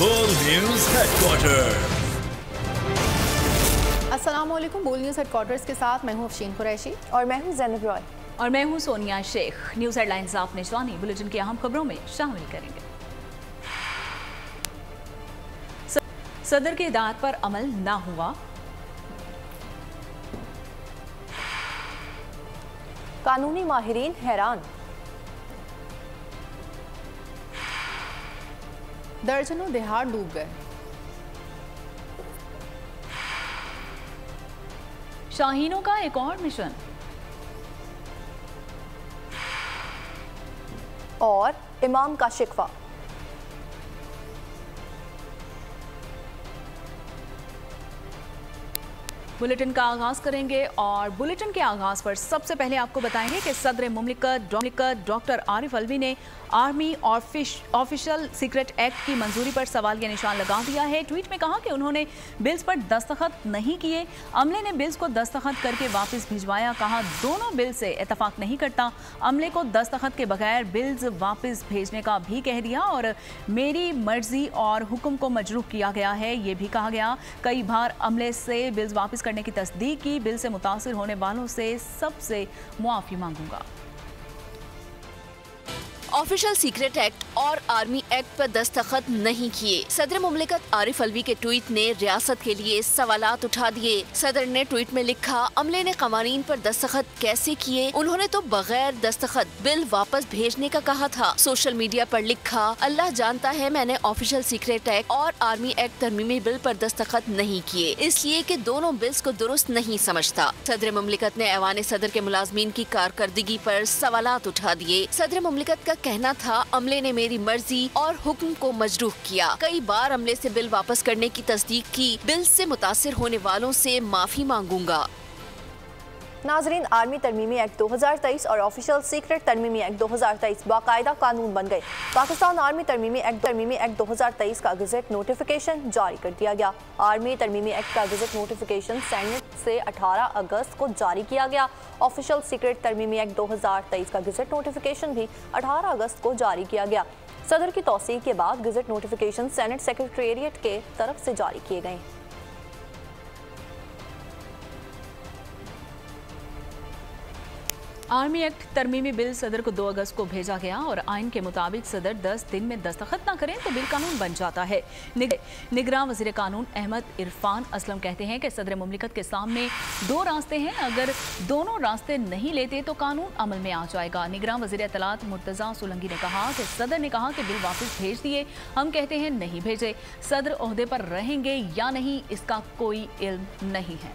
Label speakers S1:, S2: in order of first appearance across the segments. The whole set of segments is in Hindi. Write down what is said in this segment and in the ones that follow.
S1: बोल न्यूज हेडक्वार्टर।
S2: अस्सलामुअलैकुम। बोल न्यूज हेडक्वार्टर्स के साथ मैं हूं अफशीन कुरैशी और मैं हूं ज़ैनब रॉय
S3: और मैं हूं सोनिया शेख। न्यूज हेडलाइंस आपने जानी, बुलेटिन की अहम खबरों में शामिल करेंगे। सदर की हिदायत पर अमल ना हुआ,
S2: कानूनी माहिरीन हैरान, दर्जनों देहात डूब गए,
S3: शाहीनों का एक और मिशन
S2: और इमाम का शिकवा।
S3: बुलेटिन का आगाज करेंगे और बुलेटिन के आगाज पर सबसे पहले आपको बताएंगे कि सदर मुमलिकत डॉक्टर आरिफ अलवी ने आर्मी और ऑफिशियल सीक्रेट एक्ट की मंजूरी पर सवालिया निशान लगा दिया है। ट्वीट में कहा कि उन्होंने बिल्स पर दस्तखत नहीं किए, अमले ने बिल्स को दस्तखत करके वापस भिजवाया। कहा दोनों बिल से इतफाक नहीं करता, अमले को दस्तखत के बगैर बिल्स वापस भेजने का भी कह दिया और मेरी मर्जी और हुक्म को मजरूह किया गया है, ये भी कहा गया। कई बार अमले से बिल्स वापस करने की तस्दीक की, बिल से मुतासिर होने वालों से सबसे मुआफी मांगूंगा।
S4: ऑफिशियल सीक्रेट एक्ट और आर्मी एक्ट पर दस्तखत नहीं किए, सदर मुमलिकत आरिफ अलवी के ट्वीट ने रियासत के लिए सवालात उठा दिए। सदर ने ट्वीट में लिखा, अमले ने कवानीन पर दस्तखत कैसे किए, उन्होंने तो बगैर दस्तखत बिल वापस भेजने का कहा था। सोशल मीडिया पर लिखा, अल्लाह जानता है मैंने ऑफिशियल सीक्रेट एक्ट और आर्मी एक्ट तरमीमी बिल पर दस्तखत नहीं किए, इसलिए कि दोनों बिल्स को दुरुस्त नहीं समझता। सदर मुमलिकत ने ऐवान सदर के मुलाजमीन की कारकर्दगी पर सवालात उठा दिए। सदर मुमलिकत का कहना था, अमले ने मेरी मर्जी और हुक्म को मजरूह किया। कई बार अमले से बिल वापस करने की तस्दीक की, बिल से मुतासिर होने वालों से माफी मांगूंगा।
S2: नाजरीन, आर्मी तरमीमी एक्ट 2023 और ऑफिशियल सीक्रेट तरमीमी एक्ट 2023 बाकायदा कानून बन गए। पाकिस्तान आर्मी तरमीमी एक्ट 2023 का गज़ट नोटिफिकेशन जारी कर दिया गया। आर्मी तरमीमी एक्ट का गज़ट नोटिफिकेशन सेनेट से 18 अगस्त को जारी किया गया। ऑफिशियल सीक्रेट तरमीमी एक्ट 2023 का गज़ट नोटिफिकेशन भी 18 अगस्त को जारी किया गया। सदर की तौसीक के बाद गज़ट नोटिफिकेशन सेनेट सेक्रेटेरिएट के तरफ से जारी किए गए।
S3: आर्मी एक्ट तरमीमी बिल सदर को 2 अगस्त को भेजा गया और आइन के मुताबिक सदर 10 दिन में दस्तखत न करें तो बिल कानून बन जाता है। निगरान वज़ीर कानून अहमद इरफान असलम कहते हैं कि सदर मुमलिकत के सामने 2 रास्ते हैं, अगर दोनों रास्ते नहीं लेते तो कानून अमल में आ जाएगा। निगरान वज़ीर इत्तलात मुर्तज़ा सोलंकी ने कहा कि सदर ने कहा कि बिल वापस भेज दिए, हम कहते हैं नहीं भेजे। सदर ओहदे पर रहेंगे या नहीं इसका कोई इल्म नहीं है।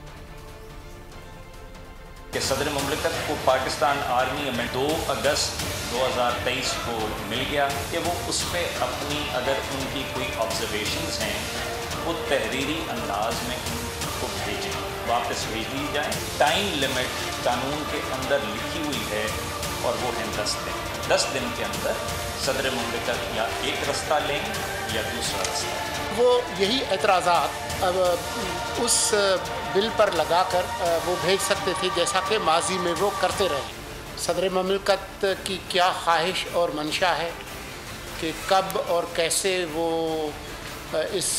S5: कि सदर मुमलिकत को पाकिस्तान आर्मी में 2 अगस्त 2023 को मिल गया कि वो उस पर अपनी अगर उनकी कोई ऑब्जर्वेशंस हैं वो तहरीरी अंदाज में उनको भेजें, वापस भेज दी जाए। टाइम लिमिट कानून के अंदर लिखी हुई है और वो है 10 दिन। 10 दिन के अंदर सदर मुमलिकत या एक रास्ता लें या दूसरा रास्ता।
S6: वो यही एतराज़ात अब उस बिल पर लगाकर वो भेज सकते थे जैसा कि माजी में वो करते रहे। सदर मुमलिकत की क्या ख्वाहिश और मंशा है कि कब और कैसे वो इस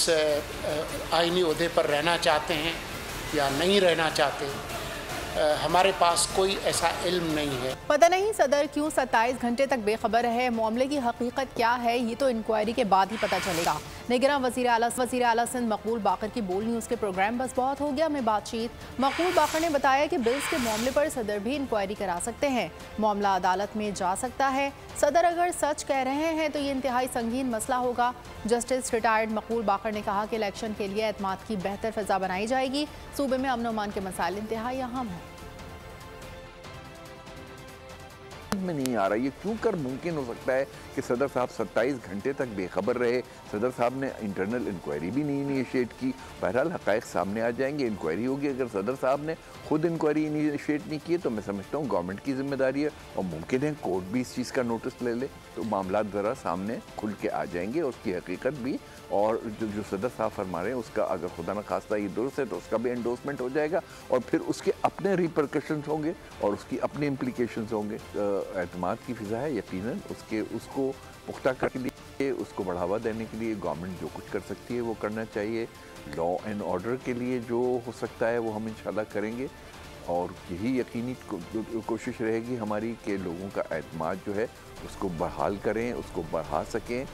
S6: आइनी ओहदे पर रहना चाहते हैं या नहीं रहना चाहते, हमारे पास कोई ऐसा इल्म नहीं है।
S2: पता नहीं सदर क्यों 27 घंटे तक बेखबर है, मामले की हकीकत क्या है ये तो इंक्वायरी के बाद ही पता चलेगा। निगरान वज़ीर आला सिंध मकबूल बाकर की बोल न्यूज़ के प्रोग्राम बस बहुत हो गया में बातचीत। मकबूल बाकर ने बताया कि बिल्स के मामले पर सदर भी इंक्वायरी करा सकते हैं, मामला अदालत में जा सकता है। सदर अगर सच कह रहे हैं तो ये इंतहाई संगीन मसला होगा। जस्टिस रिटायर्ड मकबूल बाकर ने कहा कि इलेक्शन के लिए एतमाद की बेहतर फ़िज़ा बनाई जाएगी। सूबे में अमन अमान के मसाइल इंतहाई अहम हैं।
S7: में नहीं आ रहा, ये क्यों कर मुमकिन हो सकता है कि सदर साहब 27 घंटे तक बेखबर रहे। सदर साहब ने इंटरनल इंक्वायरी भी नहीं इनिशिएट की। बहरहाल हक़ाइक़ सामने आ जाएंगे, इंक्वायरी होगी। अगर सदर साहब ने खुद इंक्वायरी इनिशिएट नहीं की तो मैं समझता हूँ गवर्नमेंट की जिम्मेदारी है और मुमकिन है कोर्ट भी इस चीज़ का नोटिस ले ले तो मामला ज़रा सामने खुल के आ जाएंगे, उसकी हकीकत भी। और जो सदर साहब फरमा रहे हैं उसका अगर खुदा न खास्ता ये दुरुस्त है तो उसका भी एंडोर्समेंट हो जाएगा और फिर उसके अपने रिपरकशंस होंगे और उसकी अपने इम्प्लीकेशंस होंगे। एतमाद की फ़िज़ा है, यकीनन उसको पुख्ता कर लिए। उसको बढ़ावा देने के लिए गवर्नमेंट जो कुछ कर सकती है वो करना चाहिए। लॉ एंड ऑर्डर के लिए जो हो सकता है वो हम इंशाल्लाह करेंगे और यही यकीनी कोशिश रहेगी हमारी कि लोगों का एतमाद जो है उसको बहाल करें, उसको बढ़ा सकें।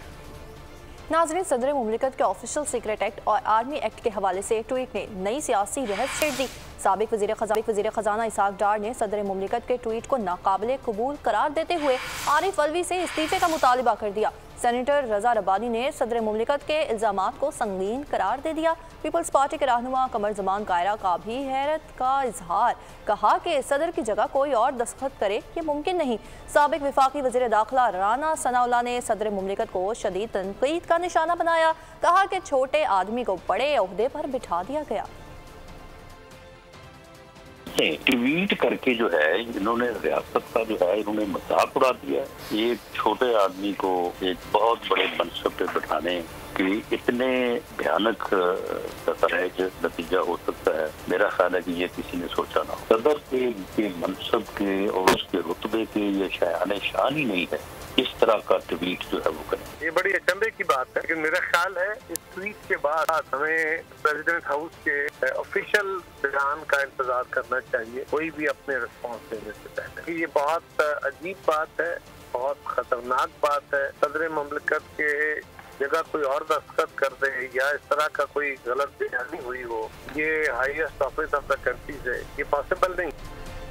S8: नाज़रीन, सदर मुमलिकत के ऑफिशियल सीक्रेट एक्ट और आर्मी एक्ट के हवाले से ट्वीट ने नई सियासी रहस छेड़ दी। साबिक वज़ीर ख़ज़ाना इसहाक़ डार ने सदर मुमलिकत के ट्वीट को नाकाबिले कबूल करार देते हुए आरिफ अलवी से इस्तीफ़े का मुतालबा कर दिया। सेनेटर रज़ा रब्बानी ने सदर मुमलिकत के इल्ज़ामात को संगीन करार दे दिया। पीपल्स पार्टी के रहनुमा कमर ज़मान कायरा का भी हैरत का इजहार, कहा कि सदर की जगह कोई और दस्तखत करे ये मुमकिन नहीं। साबिक वफाकी वज़ीर दाखिला राना सनाउल्लाह ने सदर मुमलिकत को शदीद तनकीद का निशाना बनाया, कहा कि छोटे आदमी को बड़े ओहदे पर बिठा दिया गया।
S9: ट्वीट करके जो है इन्होंने रियासत का जो है इन्होंने मजाक उड़ा दिया। एक छोटे आदमी को एक बहुत बड़े मनसब पे बिठाने की इतने भयानक नतीजा हो सकता है, मेरा ख्याल है कि ये किसी ने सोचा ना हो। सदर के मनसब के और उसके रुतबे के ये शायान शान ही नहीं है इस तरह का ट्वीट जो है वो करें।
S10: ये बड़ी अचंभे की बात है, लेकिन मेरा ख्याल है इस ट्वीट के बाद हमें प्रेसिडेंट हाउस के ऑफिशियल बयान का इंतजार करना चाहिए, कोई भी अपने रिस्पॉन्स देने से पहले। ये बहुत अजीब बात है, बहुत खतरनाक बात है। सदर मुमलिकत के जगह कोई और दस्तखत कर दे या इस तरह का कोई गलत बयानी हुई हो, ये highest office of the country है, ये पॉसिबल नहीं।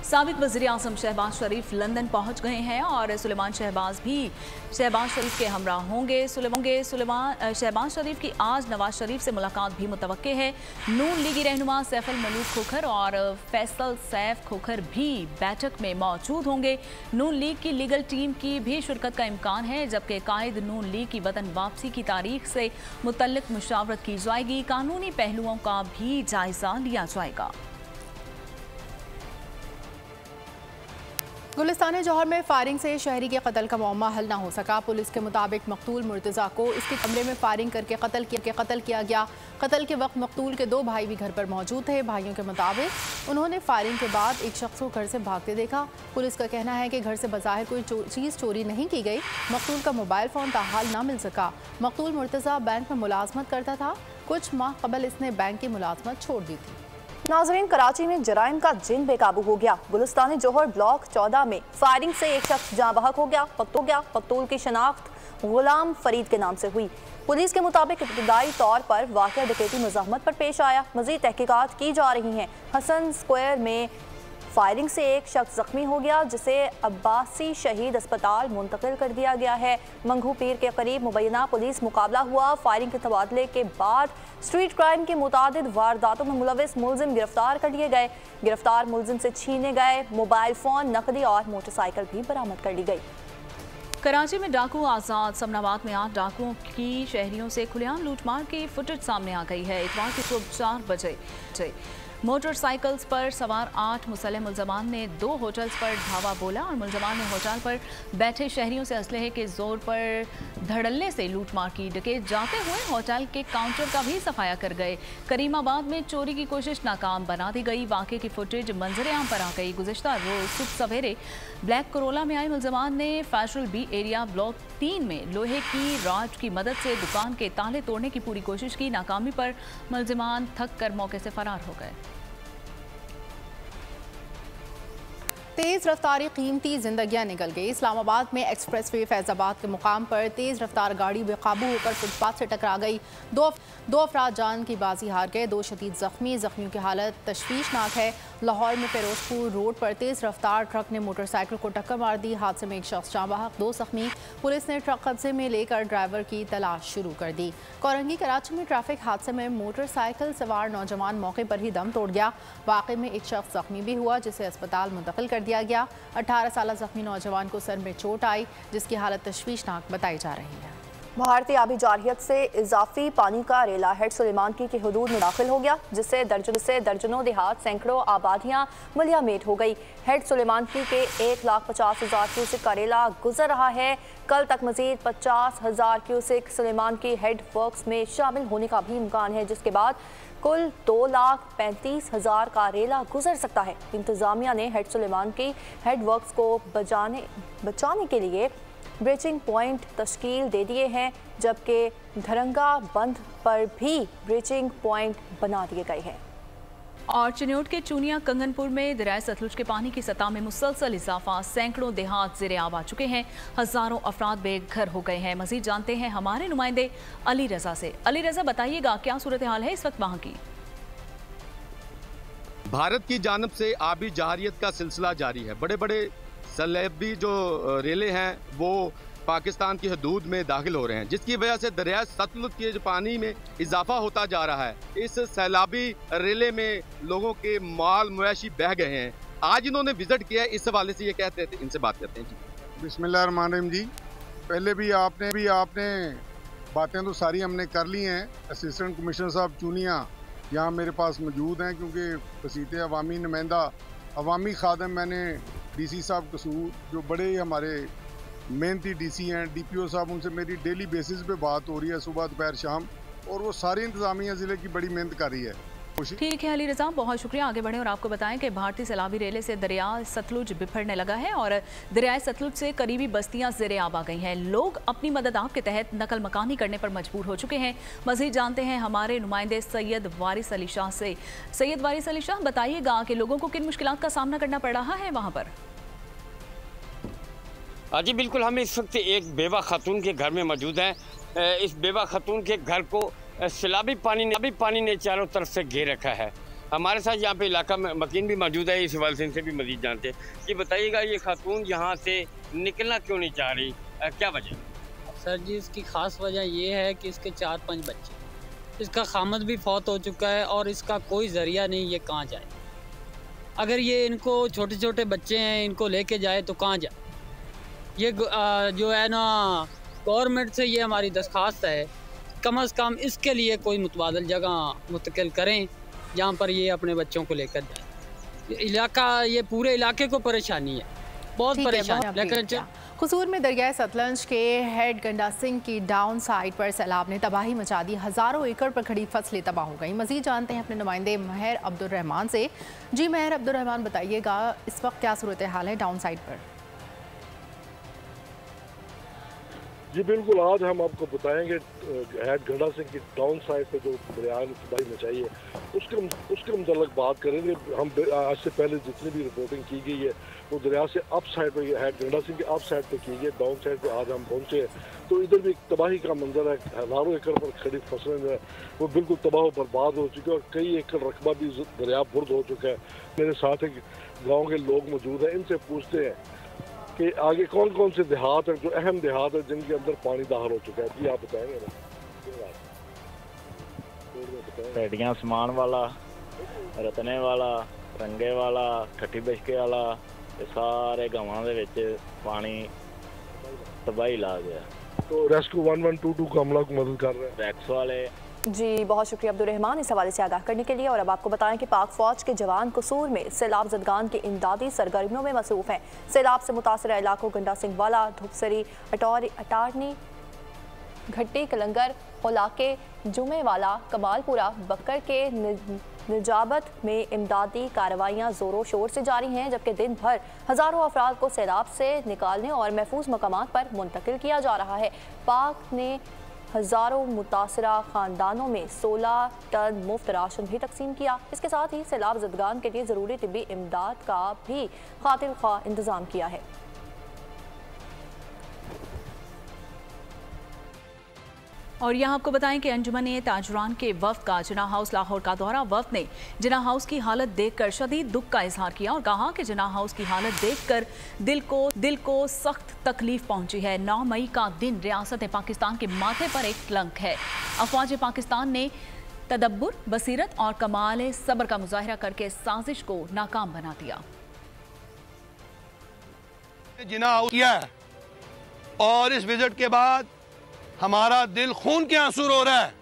S3: साबिक वज़ीर आज़म शहबाज शरीफ लंदन पहुंच गए हैं और सुलेमान शहबाज भी शहबाज शरीफ के हमरा होंगे। शहबाज शरीफ की आज नवाज शरीफ से मुलाकात भी मुतवक्के है। नून लीगी रहनुमा सैफ अल मलूक खोखर और फैसल सैफ खोखर भी बैठक में मौजूद होंगे। नून लीग की लीगल टीम की भी शिरकत का इम्कान है, जबकि कायद नून लीग की वतन वापसी की तारीख से मुतल्लिक मुशावरत की जाएगी। कानूनी पहलुओं का भी जायजा लिया जाएगा।
S2: गुलिस्तान जौहर में फायरिंग से शहरी के कत्ल का मामला हल ना हो सका। पुलिस के मुताबिक मकतूल मुर्तज़ा को इसके कमरे में फायरिंग करके कत्ल किया गया। कत्ल के वक्त मकतूल के 2 भाई भी घर पर मौजूद थे। भाइयों के मुताबिक उन्होंने फायरिंग के बाद एक शख्स को घर से भागते देखा। पुलिस का कहना है कि घर से बज़ाहिर कोई चीज़ चोरी नहीं की गई। मकतूल का मोबाइल फ़ोन ताहाल ना मिल सका। मकतूल मुर्तज़ा बैंक में मुलाजमत करता था। कुछ माह कबल इसने बैंक की मुलाजमत छोड़ दी थी।
S8: नाजरीन, कराची में जराइम का जिन बेकाबू हो गया। गुलिस्तान जौहर ब्लॉक 14 में फायरिंग से एक शख्स जाँ बहक हो गया। मकतूल की शनाख्त गुलाम फरीद के नाम से हुई। पुलिस के मुताबिक इब्तदाई तौर पर वाक़या डकैती मज़ाहमत पर पेश आया। मज़ीद तहकीकात की जा रही हैं। हसन स्क्वायर में फायरिंग से एक शख्स जख्मी हो गया, जिसे अब्बासी शहीद अस्पताल मुंतकिल कर दिया गया है। मंगू पीर के करीब मुबैना पुलिस मुकाबला हुआ। फायरिंग के तबादले के बाद स्ट्रीट क्राइम की मुतादिद वारदातों में मुलविस मुलजिम गिरफ्तार कर लिए गए। गिरफ्तार मुलजिम से छीने गए मोबाइल फ़ोन, नकदी और मोटरसाइकिल भी बरामद कर ली गई।
S3: कराची में डाकू आज़ाद। समनाबाद में 8 डाकुओं की शहरियों से खुलेआम लूटमार की फुटेज सामने आ गई है। इतवार की सुबह 4 बजे मोटरसाइकिल्स पर सवार 8 मुसल्लह मुलजमान ने 2 होटल्स पर धावा बोला और मुलजमान ने होटल पर बैठे शहरियों से असलहे के जोर पर धड़ल्ले से लूटमार की। डकैत जाते हुए होटल के काउंटर का भी सफाया कर गए। करीमाबाद में चोरी की कोशिश नाकाम बना दी गई। वाक़े की फुटेज मंजर आम पर आ गई। गुज़िश्ता रोज सुबह सवेरे ब्लैक करोला में आए मुलजमान ने फैशल बी एरिया ब्लॉक 3 में लोहे की रॉड की मदद से दुकान के ताले तोड़ने की पूरी कोशिश की। नाकामी पर मुलजमान थक कर मौके से फरार हो गए। तेज़ रफ्तारी कीमती जिंदगियां निकल गई। इस्लामाबाद में एक्सप्रेस वे फैज़ाबाद के मुकाम पर तेज़ रफ्तार गाड़ी बेकाबू होकर फुटपाथ से टकरा गई। दो अफराद जान की बाजी हार गए। 2 शदीद जख्मियों की हालत तशवीशनाक है। लाहौर में फिरोजपुर रोड पर तेज़ रफ्तार ट्रक ने मोटरसाइकिल को टक्कर मार दी। हादसे में एक शख्स जाँ बहक, 2 जख्मी। पुलिस ने ट्रक कब्जे में लेकर ड्राइवर की तलाश शुरू कर दी। कोरंगी कराची में ट्रैफिक हादसे में मोटरसाइकिल सवार नौजवान मौके पर ही दम तोड़ गया। वाक़े में एक शख्स जख्मी भी हुआ, जिसे अस्पताल मुंतकिल कर दिया गया। 18 साल जख्मी नौजवान को सर में चोट आई, जिसकी हालत तशवीशनाक बताई जा रही है।
S8: भारतीय आबी जारहियत से इजाफी पानी का रेला हेड सुलेमान की हदूद में दाखिल हो गया, जिससे दर्जनों देहात, सैकड़ों आबादियाँ मुलियामेट हो गई। हेड सुलेमान की के 1,50,000 क्यूसिक का रेला गुजर रहा है। कल तक मजीद 50,000 क्यूसिक सुलेमान की हेड वर्क्स में शामिल होने का भी इम्कान है, जिसके बाद कुल 2,35,000 का रेला गुजर सकता है। इंतजामिया ने हेड सुलेमान की हेड वर्क्स को बचाने के लिए ब्रीचिंग पॉइंट तश्कील दे दिए हैं, जबकि धरंगा बंद पर भी ब्रीचिंग पॉइंट बना दिए गए हैं।
S3: और चिन्योट के चूनिया कंगनपुर में दरिया सतलुज के पानी की सतह में मुसलसल इजाफा, सैकड़ों देहात ज़ेरे आब आ चुके हैं, हजारों अफराद बेघर हो गए हैं। मजीद जानते हैं हमारे नुमाइंदे अली रजा से। अली रजा, बताइएगा क्या सूरत हाल है इस वक्त वहाँ की?
S11: भारत की जानब से आबी जहारियत का सिलसिला जारी है। बड़े बड़े सैलाबी जो रेले हैं वो पाकिस्तान की हदूद में दाखिल हो रहे हैं, जिसकी वजह से दरिया सतलुज के जो पानी में इजाफा होता जा रहा है। इस सैलाबी रेले में लोगों के माल मवेशी बह गए हैं। आज इन्होंने विजिट किया, इस हवाले से ये कहते थे, इनसे बात करते हैं जी।
S12: बिस्मिल्लाहिर्रहमानिर्रहीम जी, पहले भी आपने बातें तो सारी हमने कर ली हैं। असिस्टेंट कमिश्नर साहब चूनिया यहाँ मेरे पास मौजूद हैं, क्योंकि वसीते अवामी नुमाइंदा अवामी खादम मैंने DC साहब कसूर जो बड़े हमारे मेहनती DC हैं, DPO साहब, उनसे मेरी डेली बेसिस पे बात हो रही है, सुबह दोपहर शाम, और वो सारी इंतजामिया ज़िले की बड़ी मेहनत कर रही है।
S3: ठीक है अली रजा, बहुत शुक्रिया। आगे बढ़े और आपको बताएं कि भारतीय सैलाबी रेले से दरिया सतलुज बिफरने लगा है और दरिया सतलुज से करीबी बस्तियां ज़ेरे आब आ गई हैं। लोग अपनी मदद आप के तहत नकल मकानी करने पर मजबूर हो चुके हैं। मज़ीद जानते हैं हमारे नुमाइंदे सैयद वारिस अली शाह से। सैयद वारिस अली शाह, बताइएगा कि लोगों को किन मुश्किलात का सामना करना पड़ रहा है वहाँ पर?
S13: जी बिल्कुल, हम इस वक्त एक बेवा खातून के घर में मौजूद हैं। इस बेवा खातून के घर को सैलाबी पानी ने चारों तरफ से घेर रखा है। हमारे साथ यहाँ पे इलाका में मकीन भी मौजूद है, इस हवाले से इनसे भी मजीद जानते हैं। ये बताइएगा, ये खातून यहाँ से निकलना क्यों नहीं चाह रही, क्या वजह?
S14: सर जी, इसकी ख़ास वजह ये है कि इसके 4-5 बच्चे, इसका खामद भी फौत हो चुका है और इसका कोई ज़रिया नहीं, ये कहाँ जाए। अगर ये इनको छोटे छोटे बच्चे हैं, इनको लेके जाए तो कहाँ जाए। ये जो है ना, गवर्नमेंट से ये हमारी दरख्वास्त है, कम अज़ कम इसके लिए कोई मुतबादल जगह मुंतकिल करें जहाँ पर ये अपने बच्चों को लेकर जाए। इलाका, ये पूरे इलाके को परेशानी है, बहुत परेशानी। लेकिन
S2: कसूर में दरिया सतलुज के हेड गंडा सिंह की डाउन साइड पर सैलाब ने तबाही मचा दी, हज़ारों एकड़ पर खड़ी फसलें तबाह हो गई। मजीद जानते हैं अपने नुमाइंदे महर अब्दुर्रहमान से। जी महर अब्दुर्रहमान, बताइएगा इस वक्त क्या सूरत हाल है डाउन साइड पर?
S15: जी बिल्कुल, आज हम आपको बताएंगे हेड गंडा सिंह की डाउन साइड पे जो दरिया ने तबाही मचाई है उसके मुतल्लिक बात करेंगे। हम आज से पहले जितनी भी रिपोर्टिंग की गई है वो दरिया से अप साइड पे, हेड गंडा सिंह के अप साइड पे की गई, डाउन साइड पे आज हम पहुंचे हैं तो इधर भी तबाही का मंजर है। हज़ारों एकड़ पर खड़ी फसलें जो है वो बिल्कुल तबाह बर्बाद हो चुकी है और कई एकड़ रकबा भी दरिया बुर्द हो चुका है। मेरे साथ एक गाँव के लोग मौजूद हैं, इनसे पूछते हैं कि आगे कौन कौन से देहात हैं, जो अहम देहात है जिनके अंदर पानी दाखिल हो चुका है। जी आप बताएंगे ना?
S16: पेड़ियां समान वाला, रतने वाला, रंगे वाला, ठट्ठी बिशके वाला, ये सारे गांवां दे विच पानी तबाही ला गया।
S15: तो रेस्क्यू 1122 का अमला को मदद कर रहे हैं
S16: रैक्स वाले।
S8: जी बहुत शुक्रिया अब्दुर्रहमान इस हवाले से आगाह करने के लिए। और अब आपको बताएं कि पाक फौज के जवान कसूर में सैलाब ज़दगान के इमदादी सरगर्मियों में मसरूफ़ हैं। सैलाब से मुतासरा इलाकों गंडा सिंह वाला, धुपसरी, अटारनी, घट्टी, कलंगर, होलाके, जुमे वाला, कमालपुरा, बकर के निजाबत में इमदादी कार्रवाइयाँ ज़ोरों शोर से जारी हैं, जबकि दिन भर हज़ारों अफराद को सैलाब से निकालने और महफूज मकामात पर मुंतकिल किया जा रहा है। पाक ने हज़ारों मुतासरा ख़ानदानों में 16 टन मुफ्त राशन भी तकसीम किया। इसके साथ ही सैलाब ज़दगान के लिए ज़रूरी तिब्बी इमदाद का भी खातिर ख्वाह इंतज़ाम किया है।
S3: और यहाँ आपको बताएं कि अंजुमन ताजुरान के वफ़द का जिन्ना हाउस लाहौर का दौरा। वफ़द ने जिन्ना हाउस की हालत देखकर शदीद दुख का इजहार किया और कहा कि जिन्ना हाउस की हालत देखकर दिल को सख्त तकलीफ पहुंची है। 9 मई का दिन रियासत पाकिस्तान के माथे पर एक कलंक है। अफवाज पाकिस्तान ने तदब्बुर, बसीरत और कमाल सब्र का मुजाहिरा करके साजिश को नाकाम बना दिया।
S17: जिन्ना हाउस किया है और इस विजिट के बाद हमारा दिल खून के आंसू रो रहा है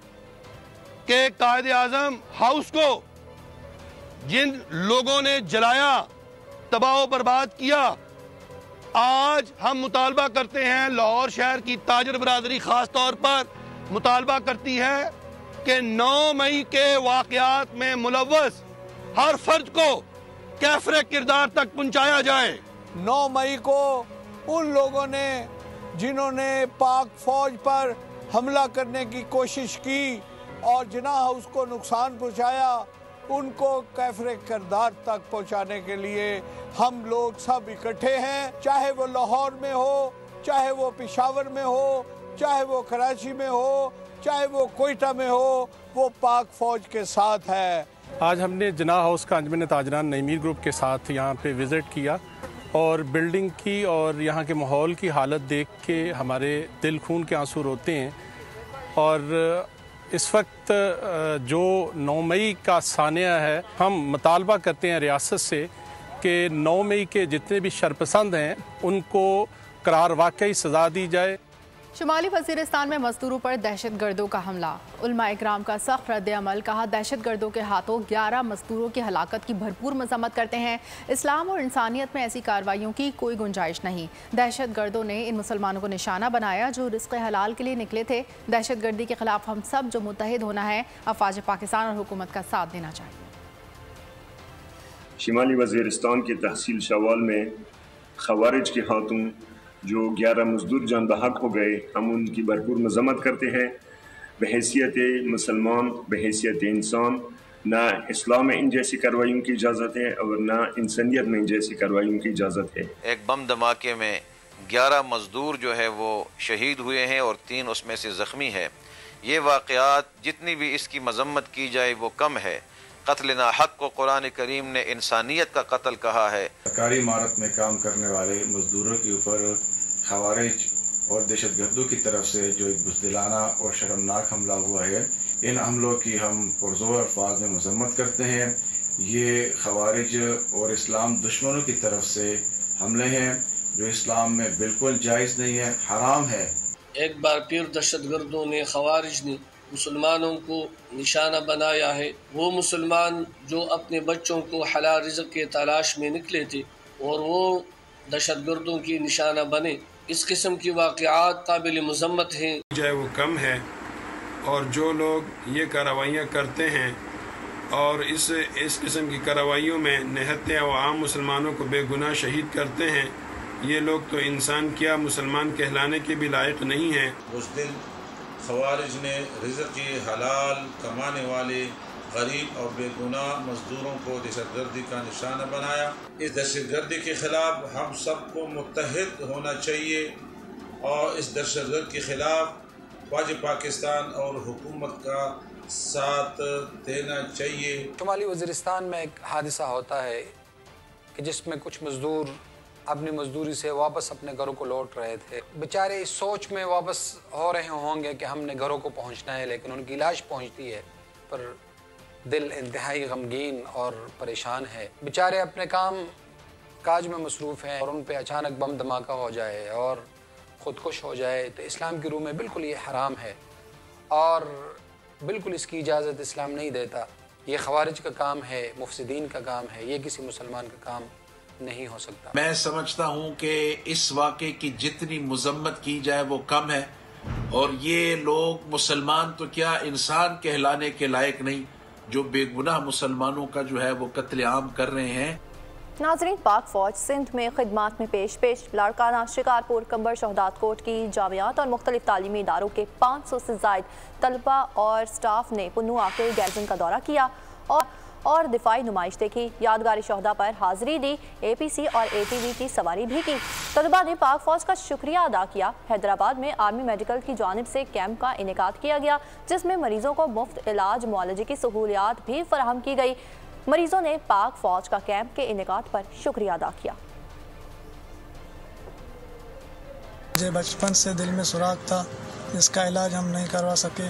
S17: कि कायदे आजम हाउस को जिन लोगों ने जलाया, तबाह बर्बाद किया, आज हम मुतालबा करते हैं, लाहौर शहर की ताजर बरादरी खास तौर पर मुतालबा करती है कि 9 मई के वाकयात में मुलव्वस हर फर्द को कैफरे किरदार तक पहुंचाया जाए।
S18: 9 मई को उन लोगों ने जिन्होंने पाक फौज पर हमला करने की कोशिश की और जिन्ना हाउस को नुकसान पहुंचाया, उनको कैफरे किरदार तक पहुंचाने के लिए हम लोग सब इकट्ठे हैं। चाहे वो लाहौर में हो, चाहे वो पेशावर में हो, चाहे वो कराची में हो, चाहे वो कोयटा में हो, वो पाक फौज के साथ है।
S19: आज हमने जिन्ना हाउस का अंजुमन ताजरान नईमीर ग्रुप के साथ यहाँ पे विज़िट किया और बिल्डिंग की और यहाँ के माहौल की हालत देख के हमारे दिल खून के आंसू रोते हैं। और इस वक्त जो 9 मई का सानिया है, हम मुतालबा करते हैं रियासत से कि 9 मई के जितने भी शरपसंद हैं उनको करार वाकई सज़ा दी जाए।
S2: शुमाली वज़ीरिस्तान में मजदूरों पर दहशतगर्दों का हमला, उलमा इकराम का सख्त रद्द-ए-अमल। कहा, दहशतगर्दों के हाथों 11 मजदूरों की हलाकत की भरपूर मज़म्मत करते हैं। इस्लाम और इंसानियत में ऐसी कार्रवाइयों की कोई गुंजाइश नहीं। दहशतगर्दों ने इन मुसलमानों को निशाना बनाया जो रिज़्क़ हलाल के लिए निकले थे। दहशतगर्दी के खिलाफ हम सब जो मुत्तहिद होना है, अफवाज पाकिस्तान और हुकूमत का साथ देना चाहिए।
S20: शुमाली वज़ीरिस्तान की तहसील शवाल में खवारिज के हाथों जो 11 मजदूर जान बहक हो गए, हम उनकी भरपूर मज़म्मत करते हैं। बहैसियत मुसलमान, बहैसियत इंसान, ना इस्लाम में इन जैसी कार्रवाइयों की इजाज़त है और ना इंसानियत में इन जैसी कार्रवाइयों की इजाज़त है।
S21: एक बम धमाके में 11 मजदूर जो है वो शहीद हुए हैं और 3 उसमें से ज़ख्मी है। ये वाक़यात जितनी भी इसकी मज़म्मत की जाए वो कम है। कत्ल ना हक़ को कुरान करीम ने इंसानियत का कत्ल कहा है।
S22: सरकारी इमारत में काम करने वाले मजदूरों के ऊपर खवारिज और दहशतगर्दों की तरफ से जो एक बुज़दिलाना और शर्मनाक हमला हुआ है, इन हमलों की हम पुरज़ोर अल्फाज में मज़म्मत करते हैं। ये खवारिज और इस्लाम दुश्मनों की तरफ से हमले हैं जो इस्लाम में बिल्कुल जायज़ नहीं है, हराम है।
S23: एक बार फिर दहशतगर्दों ने, खवारिज ने मुसलमानों को निशाना बनाया है। वो मुसलमान जो अपने बच्चों को हलाल रिज़्क़ के तलाश में निकले थे और वो दहशतगर्दों की निशाना बने, इस किस्म की वाक़यात काबिल मज़म्मत हैं।
S24: जो वो कम है और जो लोग ये कार्रवाइयाँ करते हैं और इस किस्म की कार्रवाइयों में निहत्ते और आम मुसलमानों को बेगुनाह शहीद करते हैं, ये लोग तो इंसान क्या मुसलमान कहलाने के भी लायक नहीं हैं।
S25: उस दिन खवारिज ने रिज़्क़ हलाल कमाने वाले गरीब और बेगुनाह मजदूरों को दहशतगर्दी का निशाना बनाया। इस दहशतगर्दी के ख़िलाफ़ हम सबको मुत्तहिद होना चाहिए और इस दहशतगर्द के ख़िलाफ़ फ़ौज पाकिस्तान और हुकूमत का साथ देना चाहिए।
S26: शुमाली वज़ीरिस्तान में एक हादसा होता है कि जिसमें कुछ मज़दूर अपनी मजदूरी से वापस अपने घरों को लौट रहे थे। बेचारे इस सोच में वापस हो रहे होंगे कि हमने घरों को पहुंचना है, लेकिन उनकी लाश पहुंचती है पर दिल इंतहाई गमगीन और परेशान है। बेचारे अपने काम काज में मसरूफ़ हैं और उन पे अचानक बम धमाका हो जाए और ख़ुदकुश हो जाए तो इस्लाम की रूह में बिल्कुल ये हराम है और बिल्कुल इसकी इजाज़त इस्लाम नहीं देता। ये खवारिज का काम है, मुफसिदीन का काम है, ये किसी मुसलमान का काम नहीं हो सकता।
S27: मैं समझता हूँ कि इस वाक़े की जितनी मज़म्मत की जाए वो कम है और ये लोग मुसलमान तो क्या इंसान कहलाने के लायक नहीं जो बेगुनाह मुसलमानों का जो है वो कत्लेआम कर रहे हैं।
S8: नाज़रीन, पाक फौज सिंध में खिदमात में पेश लाड़काना, शिकारपुर, कंबर, शहदाद कोट की जामियात और मुख्तलिफ तालीमी इदारों के 500 से ज़ायद तलबा और स्टाफ ने पुन्नू आके गैरजन का दौरा किया और दिफाई नुमाइश देखी। यादगारी शहदा पर हाजिरी दी, APC और ATV की सवारी भी की। तलबा ने पाक फौज का शुक्रिया अदा किया। हैदराबाद में आर्मी मेडिकल की जानिब से कैंप का इनेकाद किया गया जिसमें मरीजों को मुफ्त इलाज, मुआलजे की सहूलियात भी फराहम की गई। मरीजों ने पाक फौज का कैंप के इनेकाद पर शुक्रिया अदा किया।
S28: मुझे बचपन से दिल में सुराग था, जिसका इलाज हम नहीं करवा सके।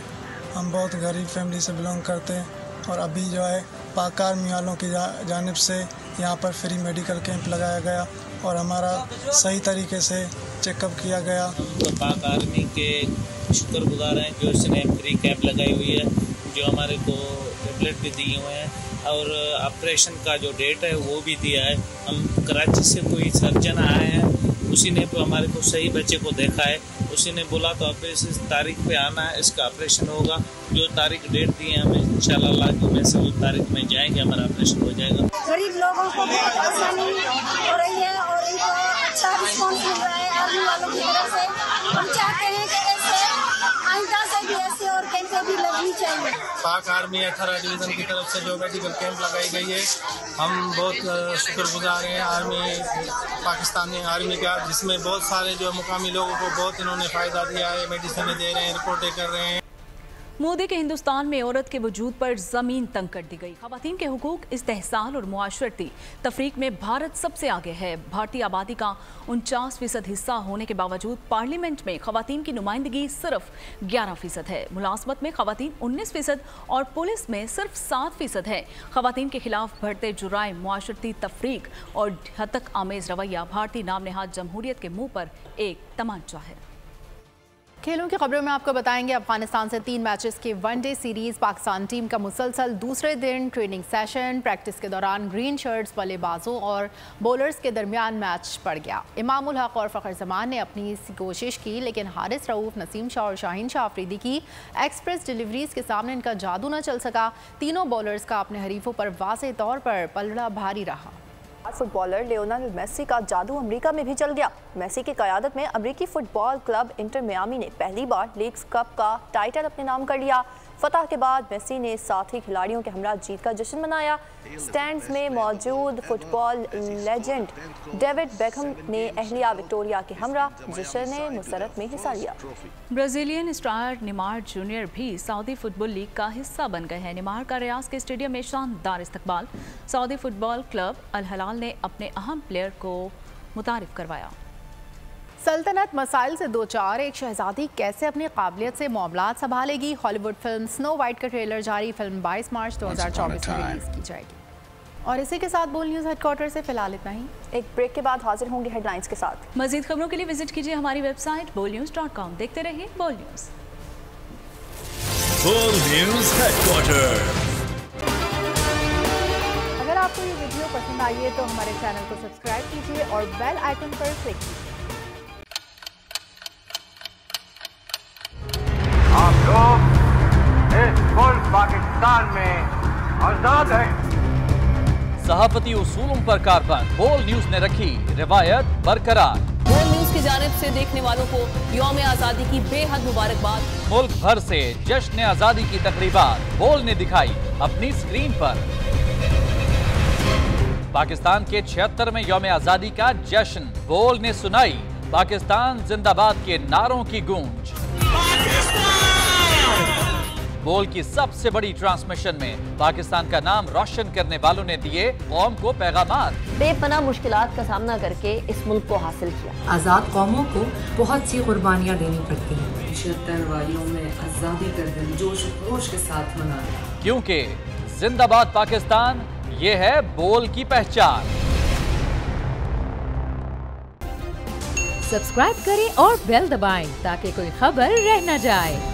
S28: हम बहुत गरीब फैमिली से बिलोंग करते हैं और अभी जो है पाक आर्मी वालों की जानिब से यहाँ पर फ्री मेडिकल कैंप लगाया गया और हमारा सही तरीके से चेकअप किया गया।
S29: तो पाक आर्मी के शुक्रगुजार हैं जो इसने फ्री कैंप लगाई हुई है, जो हमारे को टैबलेट भी दिए हुए हैं और ऑपरेशन का जो डेट है वो भी दिया है। हम कराची से कोई सर्जन आए हैं, उसी ने हमारे को सही बच्चे को देखा है, उसी ने बोला तो अब इस तारीख पे आना है, इसका ऑपरेशन होगा। जो तारीख डेट दी है हमें इंशाल्लाह में से उस तारीख में जाएंगे, हमारा ऑपरेशन हो जाएगा।
S30: गरीब लोगों को बहुत आसानी हो रही है और इनको अच्छा रिस्पॉन्स मिल रहा है आर्मी वालों की तरफ से।
S1: हम चाहते हैं कि ऐसे आइंदा से भी ऐसे और कैंपें भी लगनी चाहिए।
S4: पाक आर्मी 18 डिवीज़न की तरफ से जो मेडिकल कैंप लगाई गई है, हम बहुत शुक्रगुजार हैं आर्मी, पाकिस्तानी आर्मी का, जिसमें बहुत सारे जो मुकामी लोगों को बहुत इन्होंने फ़ायदा दिया है, मेडिसिन दे रहे हैं, रिपोर्टें कर रहे हैं।
S3: मोदी के हिंदुस्तान में औरत के वजूद पर जमीन तंग कर दी गई। खवातीन के हुकूक, इस्तेहसाल और मुआशरती तफरीक में भारत सबसे आगे है। भारतीय आबादी का 49% हिस्सा होने के बावजूद पार्लियामेंट में खवातीन की नुमाइंदगी सिर्फ 11% है। मुलाजमत में खवातीन 19% और पुलिस में सिर्फ 7% है। खवातीन के खिलाफ बढ़ते जुराइम, मुआशरती तफरीक और हतक आमेज रवैया भारतीय नाम नेहाद जमहूरियत के मुंह पर एक तमाचा है।
S2: खेलों की खबरों में आपको बताएंगे अफगानिस्तान से 3 मैचेस की वनडे सीरीज। पाकिस्तान टीम का मुसलसल दूसरे दिन ट्रेनिंग सेशन। प्रैक्टिस के दौरान ग्रीन शर्ट्स बल्लेबाजों और बॉलर्स के दरमियान मैच पड़ गया। इमाम उल हक और फ़खर जमान ने अपनी कोशिश की, लेकिन हारिस रऊफ, नसीम शाह और शाहीन शाह अफरीदी की एक्सप्रेस डिलीवरीज के सामने इनका जादू न चल सका। तीनों बॉलर्स का अपने हरीफों पर वाज़ेह तौर पर पलड़ा भारी रहा।
S8: फुटबॉलर लियोनेल मेसी का जादू अमेरिका में भी चल गया। मेसी की क़यादत में अमेरिकी फुटबॉल क्लब इंटर मियामी ने पहली बार लीग्स कप का टाइटल अपने नाम कर लिया। फतह के बाद मेसी ने साथी खिलाड़ियों के हमरा जीत का जश्न मनाया। स्टैंड्स में मौजूद फुटबॉल लेजेंड डेविड बेकहम ने अहलिया विक्टोरिया के हमरा जश्न मुसरत में हिस्सा लिया।
S3: ब्राज़ीलियन स्टार नेमार जूनियर भी सऊदी फुटबॉल लीग का हिस्सा बन गए हैं। नेमार का रियाज के स्टेडियम में शानदार इस्तकबाल। सऊदी फुटबॉल क्लब अल हिलाल ने अपने अहम प्लेयर को मुतारिफ करवाया।
S2: सल्तनत मसाइल से दो चार, एक शहजादी कैसे अपनी काबिलियत से मामलात संभालेगी। हॉलीवुड फिल्म स्नो वाइट का ट्रेलर जारी। फिल्म 22 मार्च 2024 में रिलीज की जाएगी। और इसी के साथ बोल न्यूज़ हेडक्वार्टर से फिलहाल इतना ही।
S8: एक ब्रेक के बाद हाजिर होंगे हेडलाइंस के साथ।
S3: मजीद खबरों के लिए विजिट कीजिए हमारी वेबसाइट bolnews.com। देखते रहिए बोल न्यूज़।
S5: बोल न्यूज़ हेडक्वार्टर।
S2: अगर आपको ये वीडियो पसंद आई है तो हमारे चैनल को सब्सक्राइब कीजिए और बेल आइकन पर क्लिक कीजिए।
S6: आप लोग इस मुल्क पाकिस्तान में आजाद हैं।
S7: सहाफती उसूलों पर कारबंद। बोल न्यूज ने रखी रिवायत बरकरार।
S9: बोल न्यूज की जानिब से देखने वालों को यौम आजादी की बेहद मुबारकबाद।
S7: मुल्क भर से जश्न आजादी की तकरीबात बोल ने दिखाई अपनी स्क्रीन पर। पाकिस्तान के 76वें यौम आजादी का जश्न बोल ने सुनाई पाकिस्तान जिंदाबाद के नारों की गूंज। बोल की सबसे बड़ी ट्रांसमिशन में पाकिस्तान का नाम रोशन करने वालों ने दिए कौम को पैगामात।
S9: बेपनाह मुश्किलात का सामना करके इस मुल्क को हासिल किया।
S10: आजाद कौमों को बहुत सी कुर्बानियां देनी पड़ती हैं।
S11: 76 वारियों में आजादी का दिन जोश खरोश के साथ मना रहे हैं।
S7: क्योंकि जिंदाबाद पाकिस्तान ये है बोल की पहचान।
S12: सब्सक्राइब करें और बेल दबाएं ताकि कोई खबर रह न जाए।